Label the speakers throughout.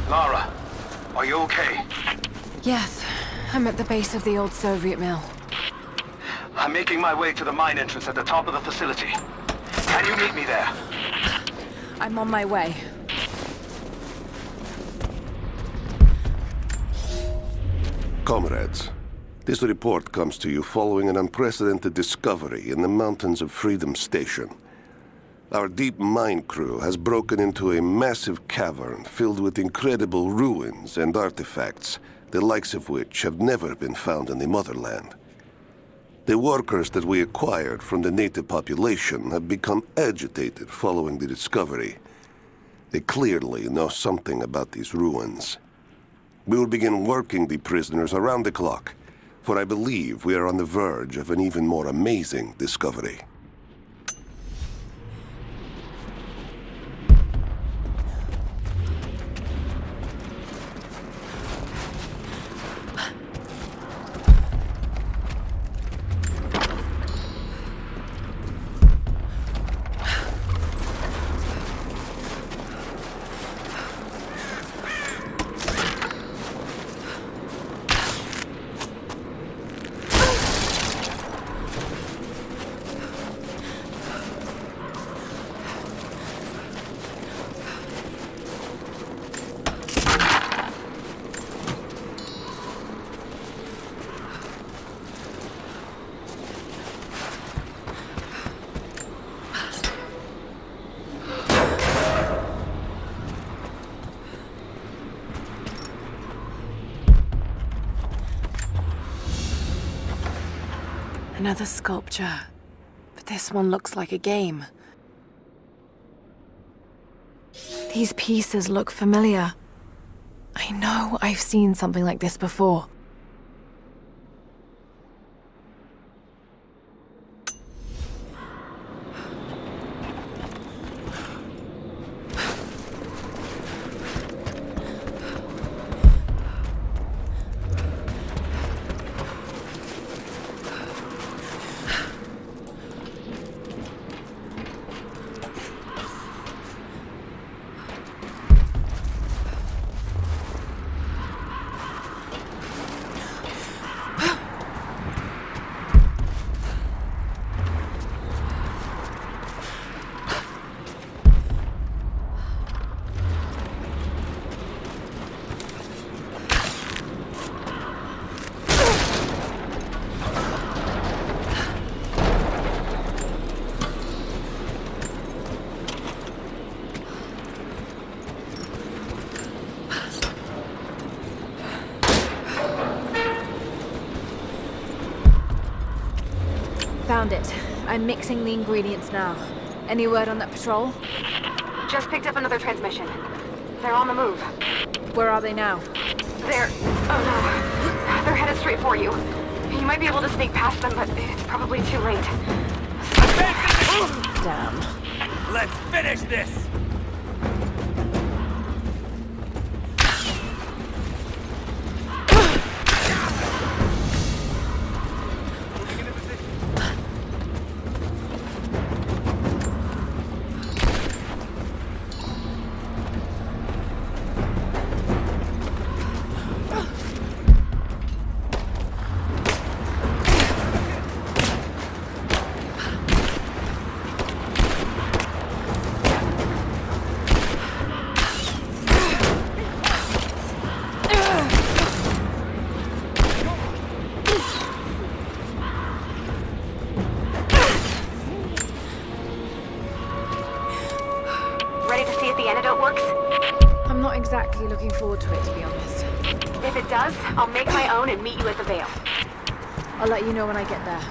Speaker 1: Lara, are you okay?
Speaker 2: Yes, I'm at the base of the old Soviet mill.
Speaker 1: I'm making my way to the mine entrance at the top of the facility. Can you meet me there?
Speaker 2: I'm on my way.
Speaker 3: Comrades, this report comes to you following an unprecedented discovery in the mountains of Freedom Station. Our deep mine crew has broken into a massive cavern filled with incredible ruins and artifacts, the likes of which have never been found in the motherland. The workers that we acquired from the native population have become agitated following the discovery. They clearly know something about these ruins. We will begin working the prisoners around the clock, for I believe we are on the verge of an even more amazing discovery.
Speaker 2: Another sculpture, but this one looks like a game. These pieces look familiar. I know I've seen something like this before. Found it. I'm mixing the ingredients now. Any word on that patrol?
Speaker 4: Just picked up another transmission. They're on the move.
Speaker 2: Where are they now?
Speaker 4: Oh no. They're headed straight for you. You might be able to sneak past them, but it's probably too late.
Speaker 2: Damn.
Speaker 5: Let's finish this!
Speaker 4: Ready to see if the antidote works?
Speaker 2: I'm not exactly looking forward to it, to be honest.
Speaker 4: If it does, I'll make my own and meet you at the Vale.
Speaker 2: I'll let you know when I get there.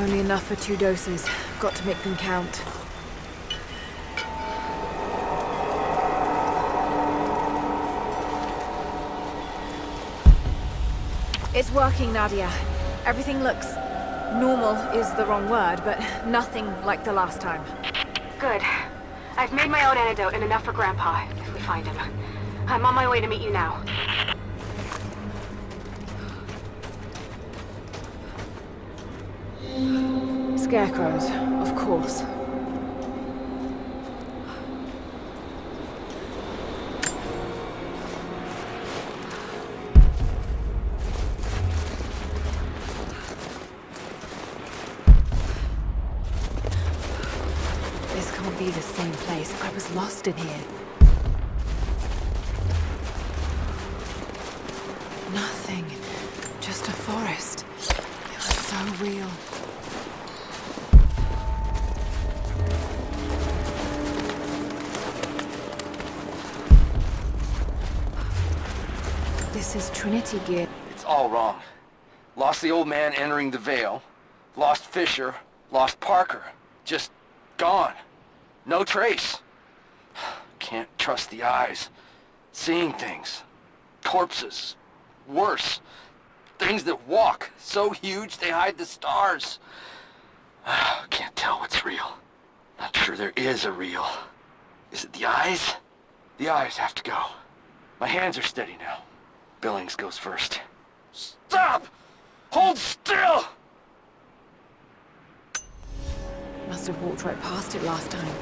Speaker 2: Only enough for 2 doses. Got to make them count. It's working, Nadia. Everything looks... normal is the wrong word, but nothing like the last time.
Speaker 4: Good. I've made my own antidote and enough for Grandpa, if we find him. I'm on my way to meet you now.
Speaker 2: Scarecrows, of course. This can't be the same place. I was lost in here. Nothing. Just a forest. It was so real. This is Trinity gear.
Speaker 5: It's all wrong. Lost the old man entering the Vale. Lost Fisher. Lost Parker. Just gone. No trace. Can't trust the eyes. Seeing things. Corpses. Worse. Things that walk. So huge they hide the stars. Can't tell what's real. Not sure there is a real. Is it the eyes? The eyes have to go. My hands are steady now. Billings goes first. Stop! Hold still!
Speaker 2: Must have walked right past it last time.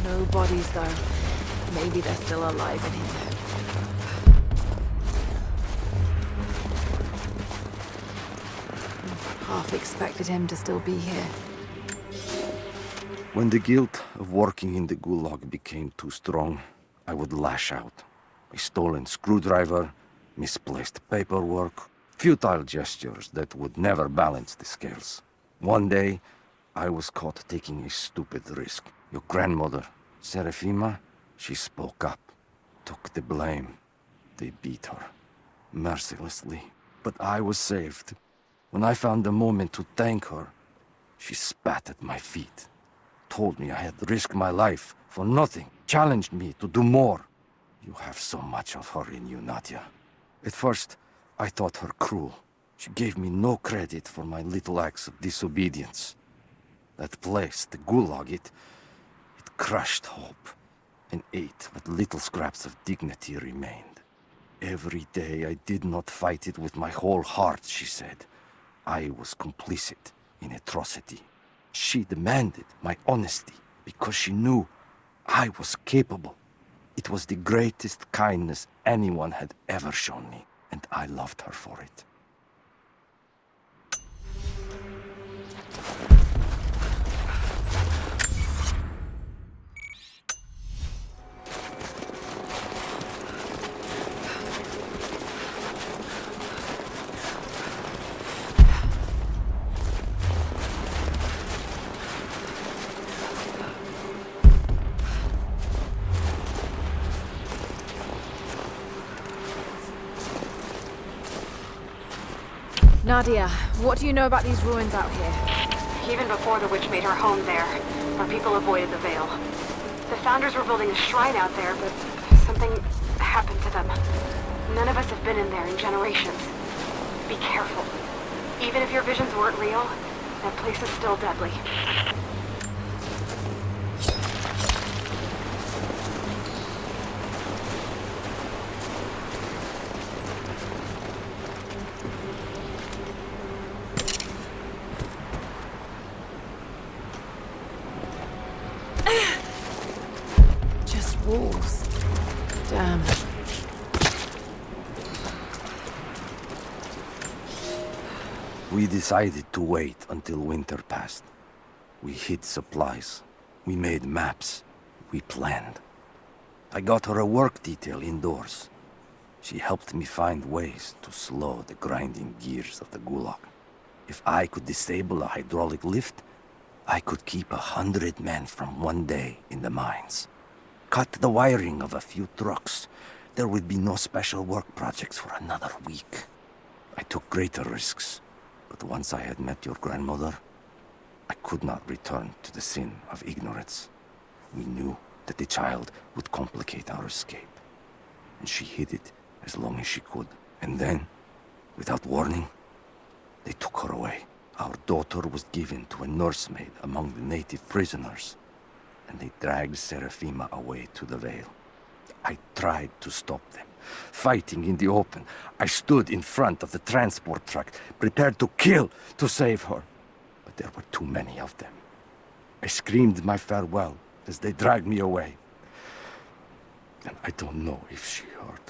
Speaker 2: No bodies, though. Maybe they're still alive in here. Half expected him to still be here.
Speaker 6: When the guilt of working in the Gulag became too strong, I would lash out. A stolen screwdriver, misplaced paperwork, futile gestures that would never balance the scales. One day, I was caught taking a stupid risk. Your grandmother, Serafima, she spoke up, took the blame. They beat her, mercilessly. But I was saved. When I found the moment to thank her, she spat at my feet, told me I had risked my life for nothing, challenged me to do more. You have so much of her in you, Nadia. At first, I thought her cruel. She gave me no credit for my little acts of disobedience. That place, the Gulag, it crushed hope and ate what little scraps of dignity remained. Every day I did not fight it with my whole heart, she said. I was complicit in atrocity. She demanded my honesty because she knew I was capable. It was the greatest kindness anyone had ever shown me, and I loved her for it.
Speaker 2: Nadia, what do you know about these ruins out here?
Speaker 4: Even before the witch made her home there, our people avoided the Vale. The Founders were building a shrine out there, but something happened to them. None of us have been in there in generations. Be careful. Even if your visions weren't real, that place is still deadly.
Speaker 2: Just walls. Damn.
Speaker 6: We decided to wait until winter passed. We hid supplies. We made maps. We planned. I got her a work detail indoors. She helped me find ways to slow the grinding gears of the Gulag. If I could disable a hydraulic lift, I could keep 100 men from one day in the mines. Cut the wiring of a few trucks. There would be no special work projects for another week. I took greater risks. But once I had met your grandmother, I could not return to the sin of ignorance. We knew that the child would complicate our escape, and she hid it as long as she could. And then, without warning, they took her away. Our daughter was given to a nursemaid among the native prisoners, and they dragged Seraphima away to the Vale. I tried to stop them, fighting in the open. I stood in front of the transport truck, prepared to kill to save her. But there were too many of them. I screamed my farewell as they dragged me away. And I don't know if she heard.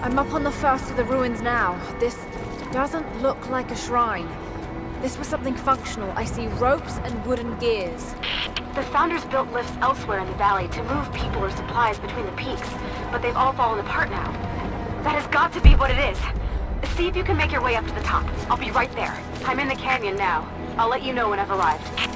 Speaker 2: I'm up on the first of the ruins now. This doesn't look like a shrine. This was something functional. I see ropes and wooden gears.
Speaker 4: The Founders built lifts elsewhere in the valley to move people or supplies between the peaks, but they've all fallen apart now. That has got to be what it is. See if you can make your way up to the top. I'll be right there. I'm in the canyon now. I'll let you know when I've arrived.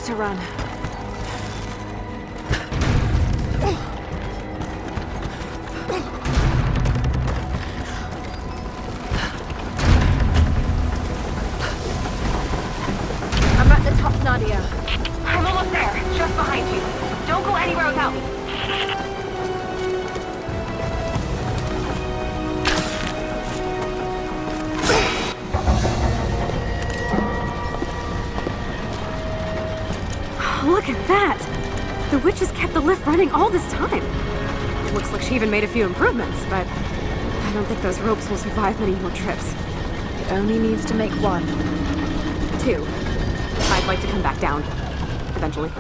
Speaker 2: To run. I'm at the top, Nadia.
Speaker 4: I'm almost there, just behind you. Don't go anywhere without me.
Speaker 7: Look at that! The witch has kept the lift running all this time. Looks like she even made a few improvements, but I don't think those ropes will survive many more trips.
Speaker 2: It only needs to make one.
Speaker 7: 2. I'd like to come back down. Eventually.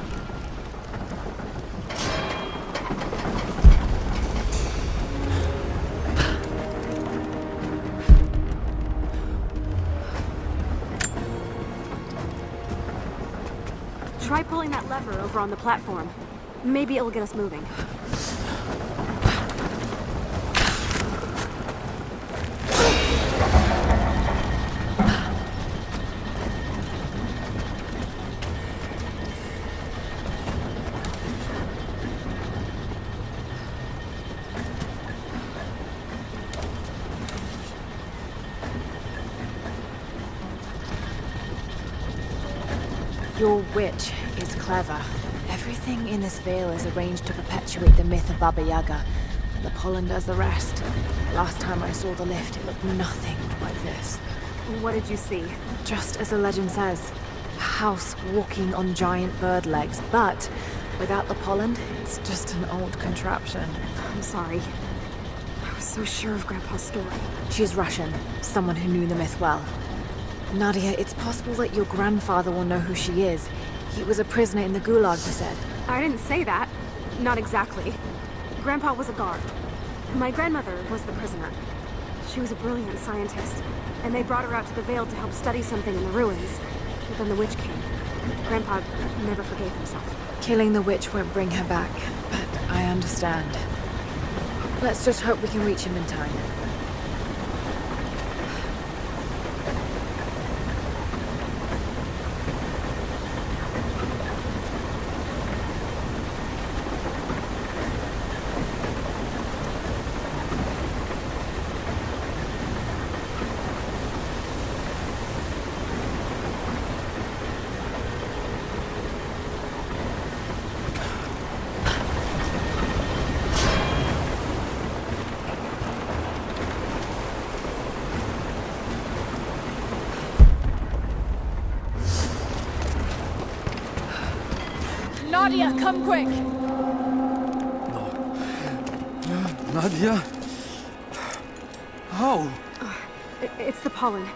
Speaker 7: Try pulling that lever over on the platform. Maybe it'll get us moving.
Speaker 2: Your witch is clever. Everything in this vale is arranged to perpetuate the myth of Baba Yaga, and the pollen does the rest. Last time I saw the lift, it looked nothing like this.
Speaker 7: What did you see?
Speaker 2: Just as the legend says, a house walking on giant bird legs, but without the pollen, it's just an old contraption.
Speaker 7: I'm sorry. I was so sure of Grandpa's story.
Speaker 2: She's Russian, someone who knew the myth well. Nadia, it's possible that your grandfather will know who she is. He was a prisoner in the Gulag, they said.
Speaker 7: I didn't say that. Not exactly. Grandpa was a guard. My grandmother was the prisoner. She was a brilliant scientist, and they brought her out to the Vale to help study something in the ruins. But then the witch came. Grandpa never forgave himself.
Speaker 2: Killing the witch won't bring her back, but I understand. Let's just hope we can reach him in time. Nadia, come quick!
Speaker 6: Nadia? How?
Speaker 7: It's the pollen.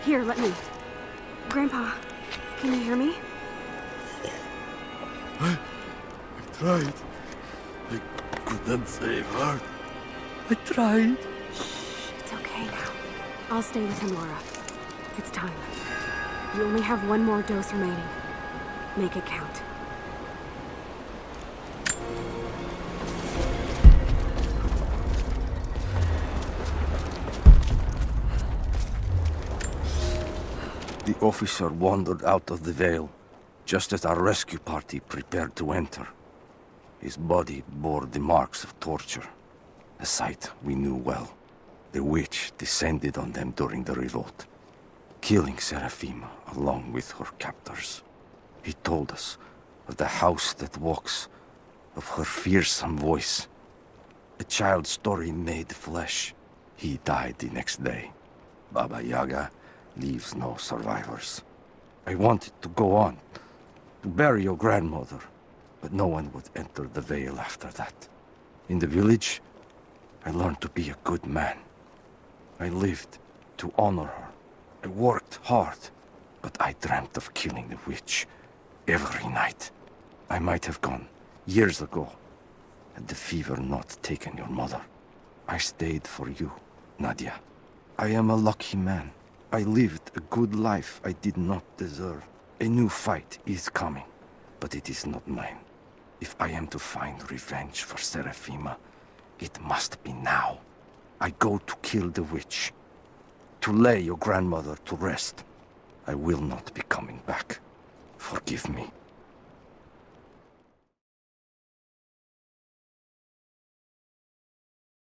Speaker 7: Here, let me. Grandpa, can you hear me?
Speaker 6: I tried. I couldn't save her. I tried.
Speaker 7: It's okay now. I'll stay with him, Laura. It's time. You only have one more dose remaining. Make it count.
Speaker 6: The officer wandered out of the Vale, just as our rescue party prepared to enter. His body bore the marks of torture, a sight we knew well. The witch descended on them during the revolt, killing Seraphima along with her captors. He told us of the house that walks, of her fearsome voice. A child's story made flesh. He died the next day. Baba Yaga leaves no survivors. I wanted to go on, to bury your grandmother, but no one would enter the Vale after that. In the village, I learned to be a good man. I lived to honor her. I worked hard, but I dreamt of killing the witch every night. I might have gone years ago, had the fever not taken your mother. I stayed for you, Nadia. I am a lucky man. I lived a good life I did not deserve. A new fight is coming, but it is not mine. If I am to find revenge for Seraphima, it must be now. I go to kill the witch, to lay your grandmother to rest. I will not be coming back. Forgive me.